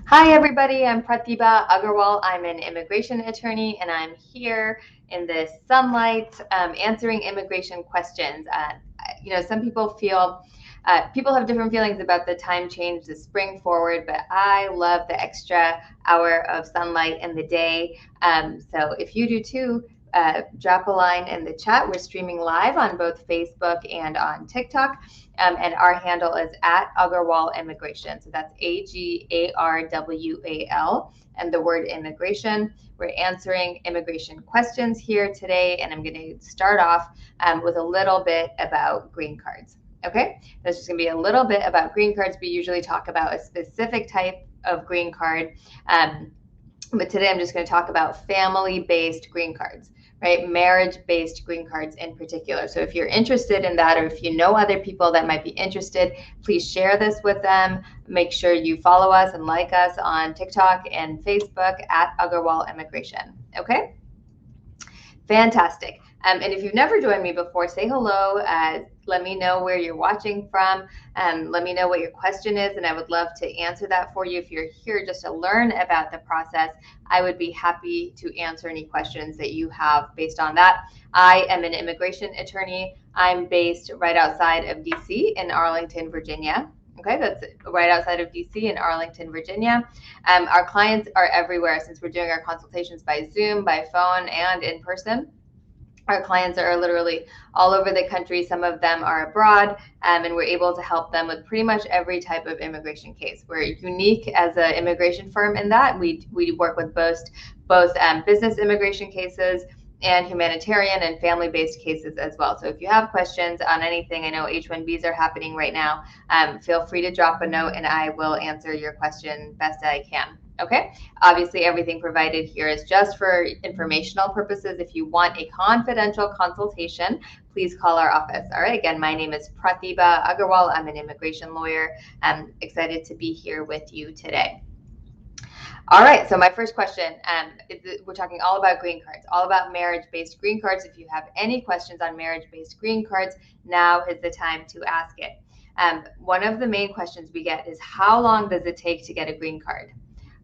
Hi, everybody. I'm Pratibha Agarwal. I'm an immigration attorney, and I'm here in the sunlight answering immigration questions. Some people feel people have different feelings about the time change, the spring forward, but I love the extra hour of sunlight in the day. So if you do too, drop a line in the chat. We're streaming live on both Facebook and on TikTok. And our handle is at Agarwal Immigration. So that's Agarwal and the word immigration. We're answering immigration questions here today, and I'm going to start off with a little bit about green cards. Okay, that's just going to be a little bit about green cards. We usually talk about a specific type of green card. But today I'm just going to talk about family-based green cards, right? Marriage-based green cards in particular. So if you're interested in that, or if you know other people that might be interested, please share this with them. Make sure you follow us and like us on TikTok and Facebook at Agarwal Immigration. Okay? Fantastic. And if you've never joined me before, say hello. Let me know where you're watching from. Let me know what your question is, and I would love to answer that for you. If you're here just to learn about the process, I would be happy to answer any questions that you have based on that. I am an immigration attorney. I'm based right outside of DC in Arlington, Virginia. Okay, that's right outside of DC in Arlington, Virginia. Our clients are everywhere since we're doing our consultations by Zoom, by phone, and in person. Our clients are literally all over the country. Some of them are abroad, and we're able to help them with pretty much every type of immigration case. We're unique as an immigration firm in that we work with both business immigration cases and humanitarian and family-based cases as well. So if you have questions on anything, I know H-1Bs are happening right now, feel free to drop a note and I will answer your question best I can. Okay, obviously everything provided here is just for informational purposes. If you want a confidential consultation, please call our office. All right, again, my name is Pratibha Agarwal. I'm an immigration lawyer. I'm excited to be here with you today. All right, so my first question, we're talking all about green cards, all about marriage-based green cards. If you have any questions on marriage-based green cards, now is the time to ask it. One of the main questions we get is, how long does it take to get a green card?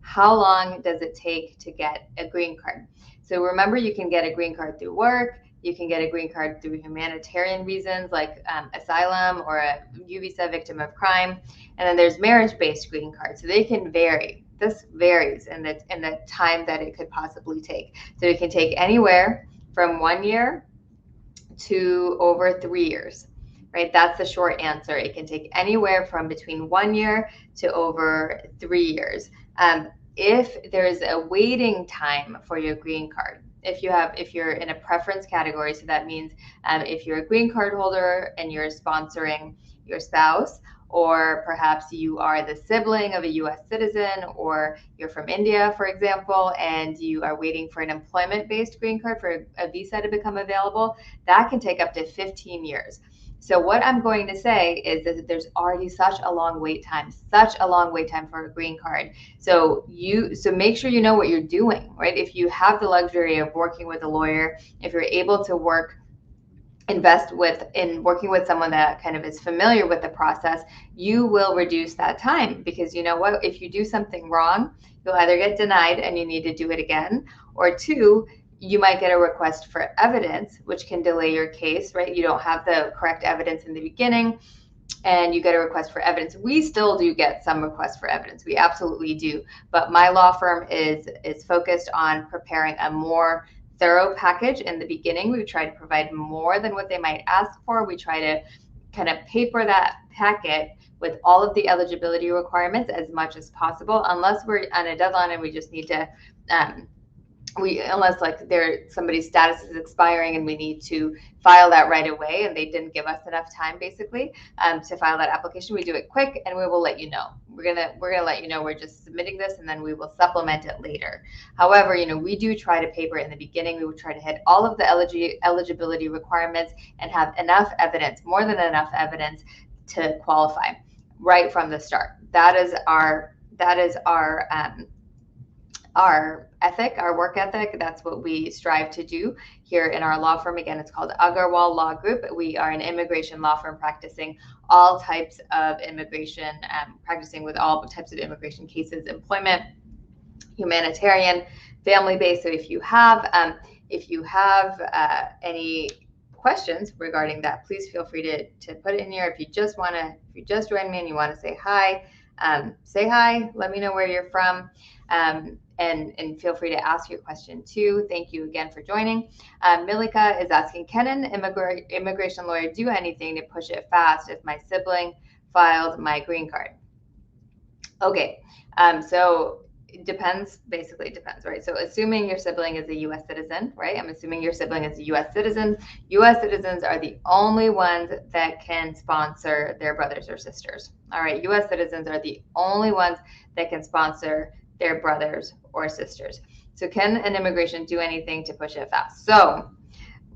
How long does it take to get a green card? So remember, you can get a green card through work, you can get a green card through humanitarian reasons like asylum or a U visa victim of crime, and then there's marriage-based green cards. So they can vary. This varies in the time that it could possibly take. So it can take anywhere from 1 year to over 3 years, right? That's the short answer. It can take anywhere from between 1 year to over 3 years. If there's a waiting time for your green card, if you're in a preference category, so that means if you're a green card holder and you're sponsoring your spouse, or perhaps you are the sibling of a U.S. citizen, or you're from India, for example, and you are waiting for an employment-based green card for a visa to become available, that can take up to 15 years. So what I'm going to say is that there's already such a long wait time for a green card. So make sure you know what you're doing, right? If you have the luxury of working with a lawyer, if you're able to invest in working with someone that kind of is familiar with the process, you will reduce that time, because you know what, if you do something wrong, you'll either get denied and you need to do it again, or two, you might get a request for evidence, which can delay your case, right? You don't have the correct evidence in the beginning and you get a request for evidence. We still do get some requests for evidence. We absolutely do. But my law firm is focused on preparing a more thorough package in the beginning. We try to provide more than what they might ask for. We try to kind of paper that packet with all of the eligibility requirements as much as possible, unless we're on a deadline and we just need to unless like somebody's status is expiring and we need to file that right away and they didn't give us enough time basically to file that application, we do it quick and we will let you know. We're gonna let you know we're just submitting this, and then we will supplement it later. However, we do try to paper it in the beginning. We would try to hit all of the eligibility requirements and have enough evidence, more than enough evidence, to qualify right from the start. That is our our ethic, our work ethic. That's what we strive to do here in our law firm. Again, it's called Agarwal Law Group. We are an immigration law firm practicing all types of immigration, practicing with all types of immigration cases, employment, humanitarian, family-based. So if you have any questions regarding that, please feel free to put it in here. If you just joined me and you want to say hi, let me know where you're from, and feel free to ask your question too. Thank you again for joining. Milika is asking, can an immigration lawyer do anything to push it fast if my sibling filed my green card? Okay, so basically depends, right? So assuming your sibling is a U.S. citizen, right? I'm assuming your sibling is a U.S. citizen. U.S. citizens are the only ones that can sponsor their brothers or sisters. All right, U.S. citizens are the only ones that can sponsor their brothers or sisters. So can an immigration do anything to push it fast? So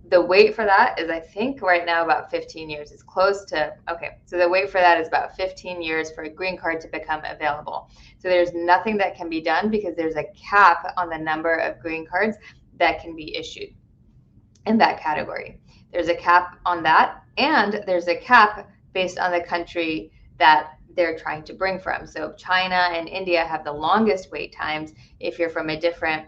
the wait for that is, I think right now, about 15 years. It's close to, okay, so the wait for that is about 15 years for a green card to become available. So there's nothing that can be done because there's a cap on the number of green cards that can be issued in that category. There's a cap on that, and there's a cap based on the country that they're trying to bring from. So China and India have the longest wait times. If you're from a different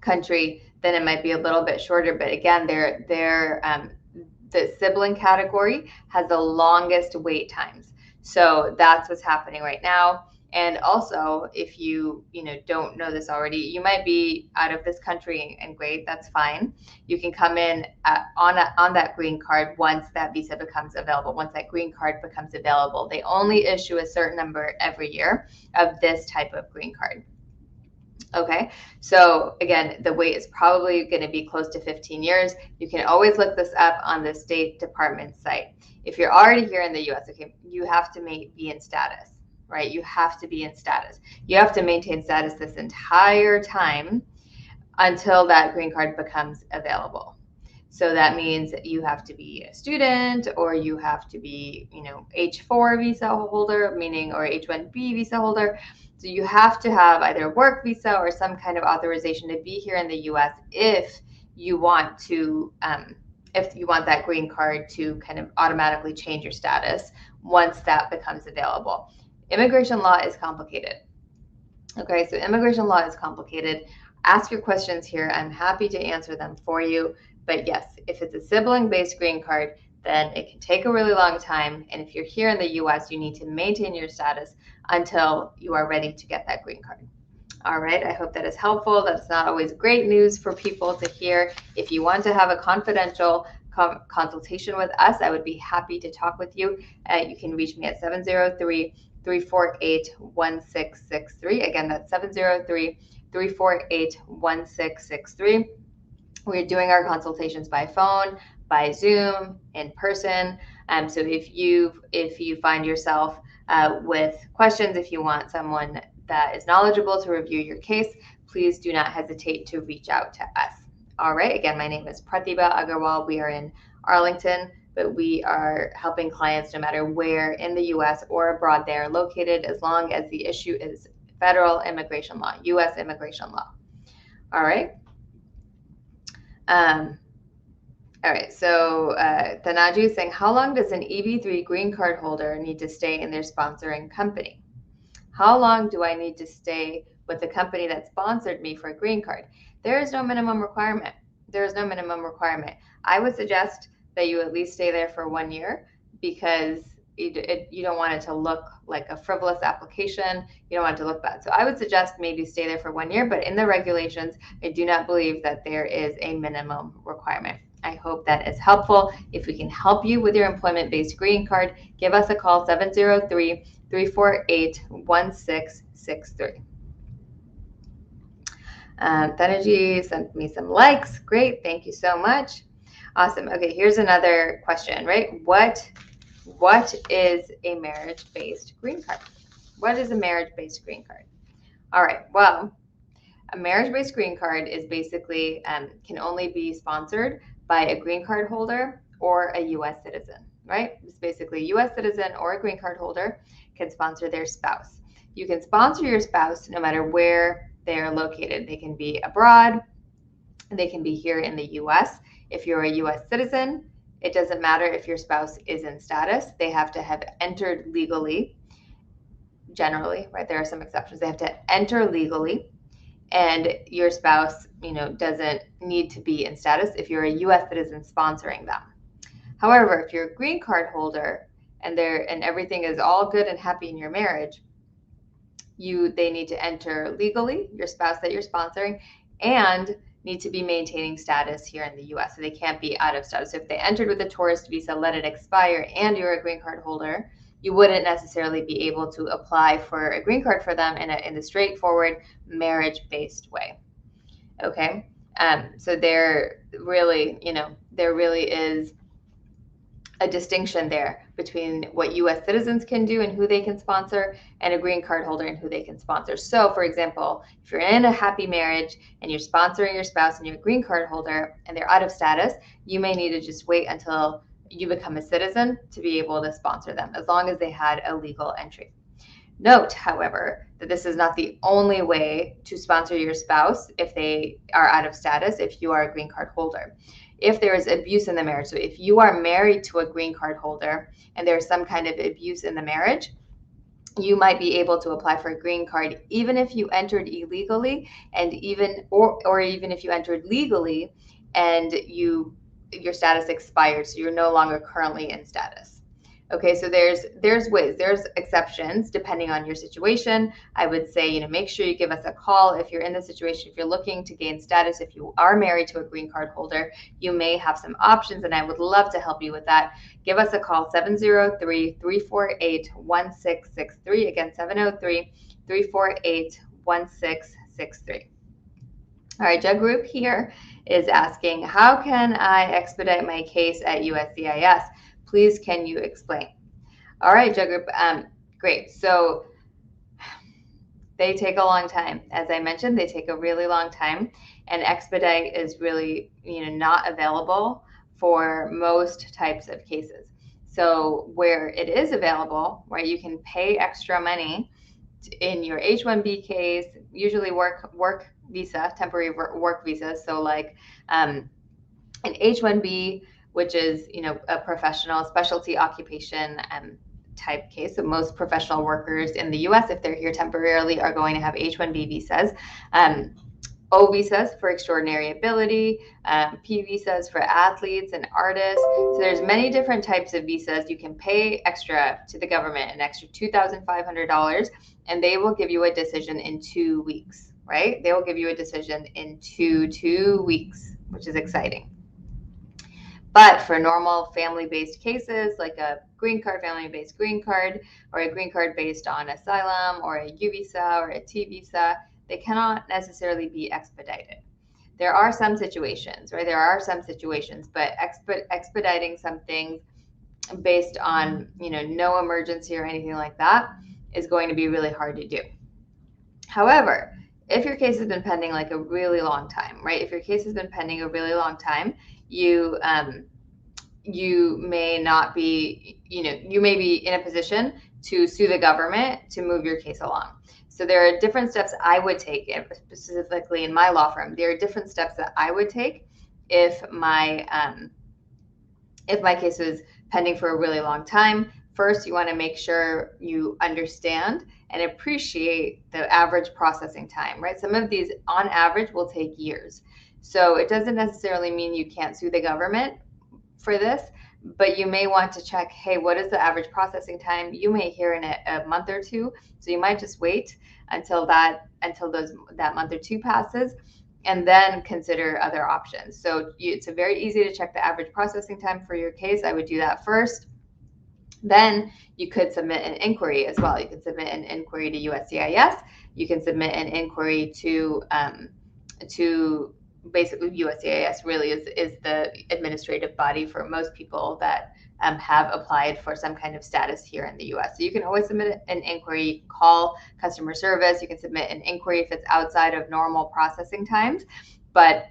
country, then it might be a little bit shorter. But again, the sibling category has the longest wait times. So that's what's happening right now. And also, if you don't know this already, you might be out of this country, and great, that's fine. You can come in on that green card once that visa becomes available. Once that green card becomes available, they only issue a certain number every year of this type of green card. Okay, so again, the wait is probably going to be close to 15 years. You can always look this up on the State Department site. If you're already here in the U.S., okay, you have to be in status, right? You have to be in status. You have to maintain status this entire time until that green card becomes available. So that means you have to be a student, or you have to be, H-4 visa holder, meaning, or H-1B visa holder. So you have to have either a work visa or some kind of authorization to be here in the U.S. if you want that green card to kind of automatically change your status once that becomes available. Immigration law is complicated. Okay, so immigration law is complicated. Ask your questions here. I'm happy to answer them for you. But yes, if it's a sibling-based green card, then it can take a really long time. And if you're here in the U.S., you need to maintain your status until you are ready to get that green card. All right, I hope that is helpful. That's not always great news for people to hear. If you want to have a confidential consultation with us, I would be happy to talk with you. You can reach me at 703-348-1663. Again, that's 703-348-1663. We're doing our consultations by phone, by Zoom, in person. So if you find yourself with questions, if you want someone that is knowledgeable to review your case, please do not hesitate to reach out to us. All right, again, my name is Pratibha Agarwal. We are in Arlington, but we are helping clients no matter where in the U.S. or abroad they are located, as long as the issue is federal immigration law, U.S. immigration law. All right. All right, so Tanaji is saying, how long does an EB3 green card holder need to stay in their sponsoring company? How long do I need to stay with the company that sponsored me for a green card? There is no minimum requirement. There is no minimum requirement. I would suggest that you at least stay there for 1 year, because you don't want it to look like a frivolous application. You don't want it to look bad. So I would suggest maybe stay there for 1 year, but in the regulations, I do not believe that there is a minimum requirement. I hope that is helpful. If we can help you with your employment-based green card, give us a call, 703-348-1663. Tanaji sent me some likes. Great, thank you so much. Awesome. Okay, here's another question, right? What is a marriage-based green card? What is a marriage-based green card? All right, well, a marriage-based green card is basically can only be sponsored by a green card holder or a U.S. citizen, right? It's basically a U.S. citizen or a green card holder can sponsor their spouse. you can sponsor your spouse no matter where they are located. They can be abroad, they can be here in the US. If you're a US citizen, it doesn't matter if your spouse is in status. They have to have entered legally, generally, right? There are some exceptions. They have to enter legally, and your spouse, doesn't need to be in status if you're a US citizen sponsoring them. However, if you're a green card holder and everything is all good and happy in your marriage, they need to enter legally, your spouse that you're sponsoring, and need to be maintaining status here in the US. So they can't be out of status. So if they entered with a tourist visa, let it expire, and you're a green card holder, you wouldn't necessarily be able to apply for a green card for them in a straightforward marriage-based way. Okay, so there really is a distinction there between what U.S. citizens can do and who they can sponsor, and a green card holder and who they can sponsor. So, for example, if you're in a happy marriage and you're sponsoring your spouse and you're a green card holder and they're out of status, you may need to just wait until you become a citizen to be able to sponsor them, as long as they had a legal entry. Note, however, that this is not the only way to sponsor your spouse if they are out of status, if you are a green card holder. If there is abuse in the marriage, so if you are married to a green card holder and there's some kind of abuse in the marriage, you might be able to apply for a green card even if you entered illegally, and even if you entered legally and your status expired, so you're no longer currently in status. Okay, so there's ways, there's exceptions depending on your situation. I would say, make sure you give us a call if you're in the situation, if you're looking to gain status, if you are married to a green card holder, you may have some options, and I would love to help you with that. Give us a call, 703-348-1663. Again, 703-348-1663. All right, Jug Group here is asking, how can I expedite my case at USCIS? Please, can you explain? All right, Jug Group, great. So they take a long time. As I mentioned, they take a really long time, and expedite is really, not available for most types of cases. So where it is available, right, you can pay extra money in your H-1B case, usually work visa, temporary work visa. So like an H-1B, which is, a professional specialty occupation type case. So most professional workers in the U.S., if they're here temporarily, are going to have H-1B visas. O visas for extraordinary ability, P visas for athletes and artists. So there's many different types of visas. You can pay extra to the government, an extra $2,500, and they will give you a decision in 2 weeks, right? They will give you a decision in two weeks, which is exciting. But for normal family-based cases, like a green card, family-based green card, or a green card based on asylum, or a U visa or a T visa, they cannot necessarily be expedited. There are some situations, right? There are some situations, but expediting something based on, no emergency or anything like that is going to be really hard to do. However, if your case has been pending like a really long time, right? If your case has been pending a really long time, you may not be, you may be in a position to sue the government to move your case along. So there are different steps I would take, specifically in my law firm. There are different steps that I would take if my case was pending for a really long time. First, you want to make sure you understand and appreciate the average processing time, right? Some of these, on average, will take years. So it doesn't necessarily mean you can't sue the government for this, but you may want to check, hey, what is the average processing time? You may hear in a month or two, so you might just wait until that month or two passes, and then consider other options. So it's very easy to check the average processing time for your case. I would do that first. Then you could submit an inquiry as well. You can submit an inquiry to USCIS. You can submit an inquiry to basically USCIS really is the administrative body for most people that have applied for some kind of status here in the US. So you can always submit an inquiry, call customer service. You can submit an inquiry if it's outside of normal processing times. But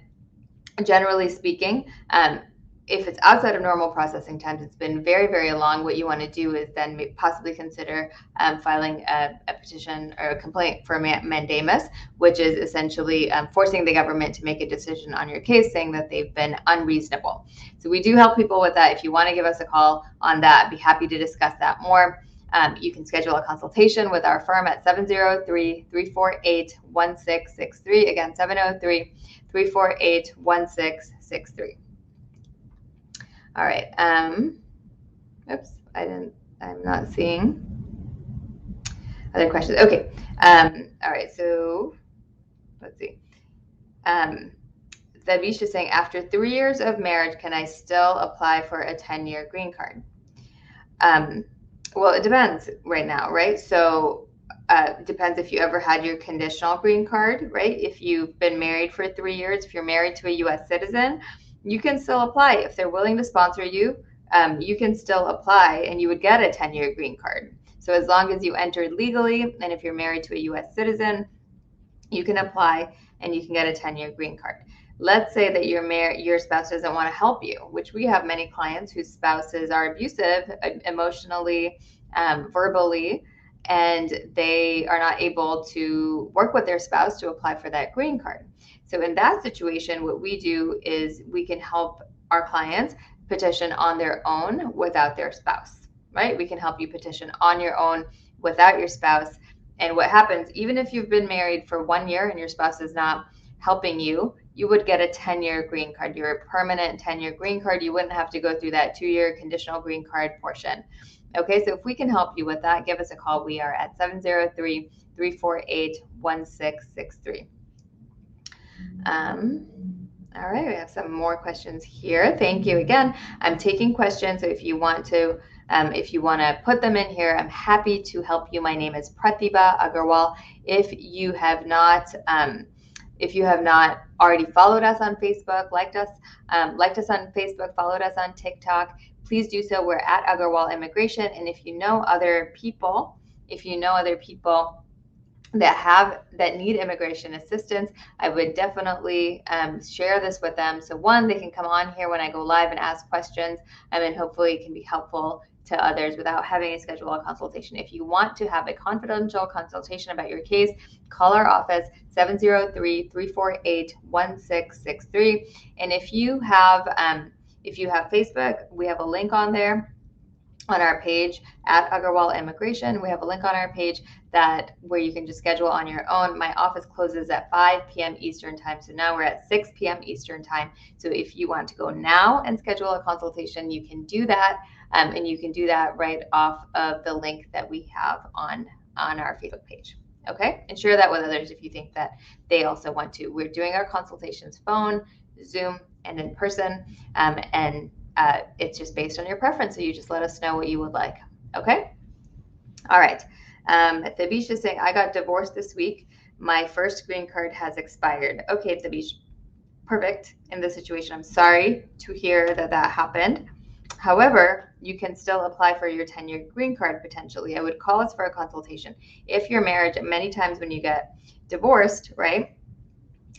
generally speaking, if it's outside of normal processing times, it's been very, very long, what you want to do is then possibly consider filing a petition or a complaint for mandamus, which is essentially forcing the government to make a decision on your case, saying that they've been unreasonable. So we do help people with that. If you want to give us a call on that, I'd be happy to discuss that more. You can schedule a consultation with our firm at 703-348-1663. Again, 703-348-1663. All right. Oops, I'm not seeing other questions. Okay. All right. So let's see. Davish is saying, after 3 years of marriage, can I still apply for a 10-year green card? Well, it depends right now, right? So it depends if you ever had your conditional green card, right? If you've been married for 3 years, if you're married to a U.S. citizen, you can still apply. If they're willing to sponsor you, you can still apply and you would get a 10-year green card. So as long as you entered legally, and if you're married to a U.S. citizen, you can apply and you can get a 10-year green card. Let's say that your spouse doesn't want to help you, which we have many clients whose spouses are abusive emotionally, verbally, and they are not able to work with their spouse to apply for that green card. So in that situation, what we do is we can help our clients petition on their own without their spouse, right? We can help you petition on your own without your spouse. And what happens, even if you've been married for 1 year and your spouse is not helping you, you would get a 10-year green card. You're a permanent 10-year green card. You wouldn't have to go through that 2-year conditional green card portion. Okay, so if we can help you with that, give us a call. We are at 703-348-1663. All right, we have some more questions here. Thank you again. I'm taking questions, so if you want to put them in here, I'm happy to help you. My name is Pratibha Agarwal. If you have not already followed us on Facebook, liked us on Facebook, followed us on TikTok, please do so. We're at Agarwal Immigration. And if you know other people that need immigration assistance, I would definitely share this with them. So one, they can come on here when I go live and ask questions, and hopefully it can be helpful to others without having to schedule a consultation. If you want to have a confidential consultation about your case, call our office, 703-348-1663. And if you have Facebook, we have a link on there on our page at Agarwal Immigration. We have a link on our page where you can just schedule on your own. My office closes at 5 p.m. Eastern time. So now we're at 6 p.m. Eastern time. So if you want to go now and schedule a consultation, you can do that. And you can do that right off of the link that we have on our Facebook page. Okay, and share that with others if you think that they also want to. We're doing our consultations phone, Zoom, and in person, and it's just based on your preference. So you just let us know what you would like. Okay. All right. Thabish is saying, I got divorced this week. My first green card has expired. Okay, Thabish, perfect. In this situation, I'm sorry to hear that happened. However, you can still apply for your 10-year green card potentially. I would call us for a consultation. If you're married, many times when you get divorced, right?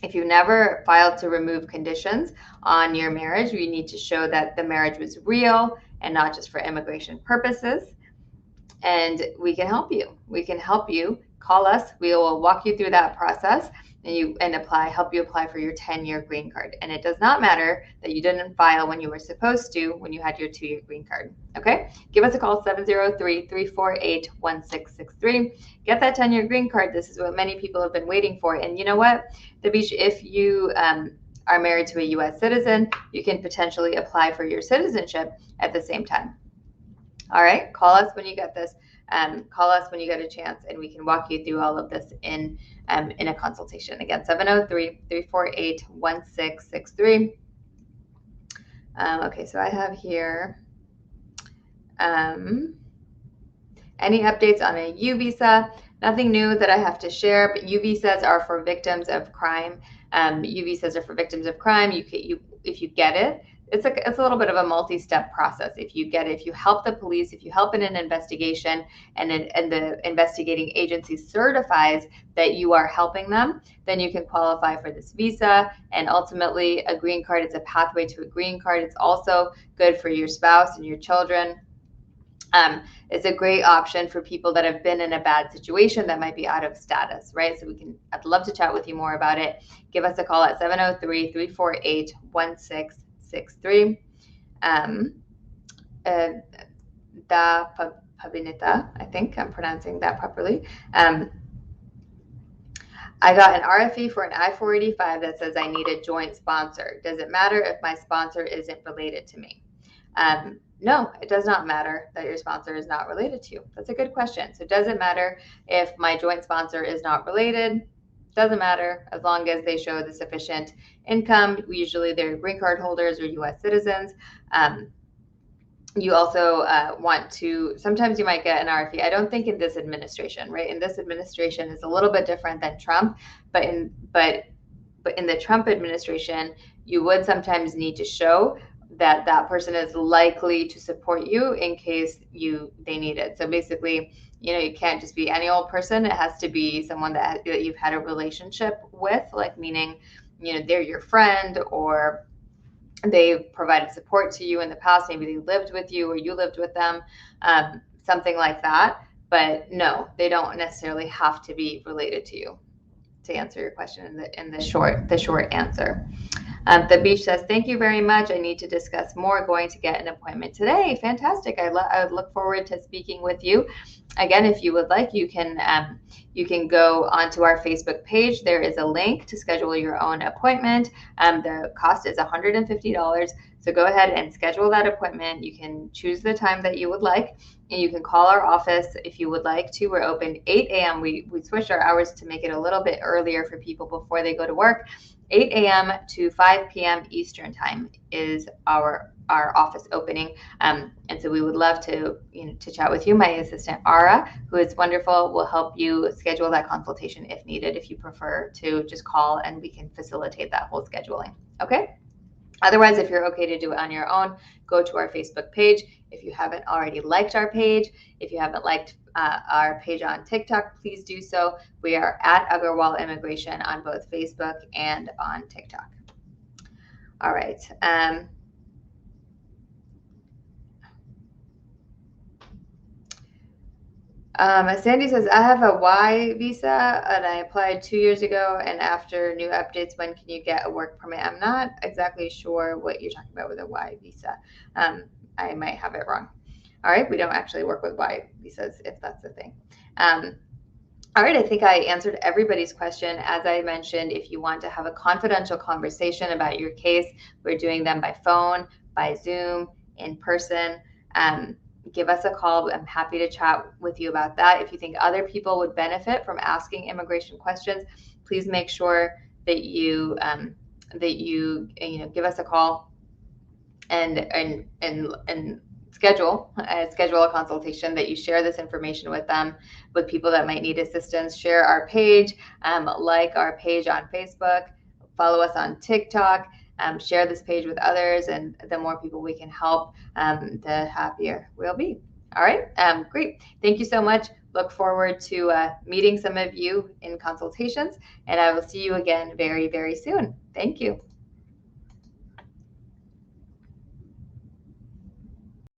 If you never filed to remove conditions on your marriage, you need to show that the marriage was real and not just for immigration purposes. And we can help you. Call us. We will walk you through that process and help you apply for your 10-year green card. And it does not matter that you didn't file when you were supposed to when you had your 2-year green card. Okay? Give us a call, 703-348-1663. Get that 10-year green card. This is what many people have been waiting for. And you know what, Dabish, if you are married to a U.S. citizen, you can potentially apply for your citizenship at the same time. All right? Call us when you get this. Call us when you get a chance, and we can walk you through all of this in a consultation. Again, 703-348-1663. Okay, so I have here any updates on a U visa. Nothing new that I have to share, but U visas are for victims of crime. U visas are for victims of crime. If you get it, it's a little bit of a multi-step process. If you help the police, if you help in an investigation, and the investigating agency certifies that you are helping them, then you can qualify for this visa. And ultimately, a green card, it's a pathway to a green card. It's also good for your spouse and your children. It's a great option for people that have been in a bad situation that might be out of status, right? So I'd love to chat with you more about it. Give us a call at 703-348-1663. Da Pabinita, I think I'm pronouncing that properly. I got an RFE for an I-485 that says I need a joint sponsor. Does it matter if my sponsor isn't related to me? No, it does not matter that your sponsor is not related to you. That's a good question. So does it matter if my joint sponsor is not related? Doesn't matter, as long as they show the sufficient income. Usually they're green card holders or U.S. citizens. You also want to, sometimes you might get an RFE. I don't think in this administration, right? In this administration is a little bit different than Trump, but in the Trump administration, you would sometimes need to show that that person is likely to support you in case they need it. So basically, you can't just be any old person. It has to be someone that you've had a relationship with, like meaning, they're your friend, or they've provided support to you in the past. Maybe they lived with you or you lived with them, something like that. But no, they don't necessarily have to be related to you, to answer your question in the short answer. The beach says, thank you very much. I need to discuss more. Going to get an appointment today. Fantastic. I would look forward to speaking with you. Again, if you would like, you can go onto our Facebook page. There is a link to schedule your own appointment. The cost is $150. So go ahead and schedule that appointment. You can choose the time that you would like, and you can call our office if you would like to. We're open 8 a.m. We switched our hours to make it a little bit earlier for people before they go to work. 8 a.m. to 5 p.m. Eastern time is our office opening. And so we would love to chat with you. My assistant, Ara, who is wonderful, will help you schedule that consultation if needed, if you prefer to just call, and we can facilitate that whole scheduling. Okay? Otherwise, if you're okay to do it on your own, go to our Facebook page. If you haven't already liked our page, if you haven't liked our page on TikTok, please do so. We are at Agarwal Immigration on both Facebook and on TikTok. All right. Sandy says, I have a Y visa and I applied 2 years ago, and after new updates, when can you get a work permit? I'm not exactly sure what you're talking about with a Y visa. I might have it wrong. All right, we don't actually work with Y visas, if that's the thing. All right, I think I answered everybody's question. As I mentioned, if you want to have a confidential conversation about your case, we're doing them by phone, by Zoom, in person. Give us a call. I'm happy to chat with you about that. If you think other people would benefit from asking immigration questions, please make sure that you give us a call and schedule a consultation, that you share this information with them, with people that might need assistance. Share our page, like our page on Facebook, follow us on TikTok. Share this page with others, and the more people we can help, the happier we'll be. All right, great. Thank you so much. Look forward to meeting some of you in consultations, and I will see you again very, very soon. Thank you.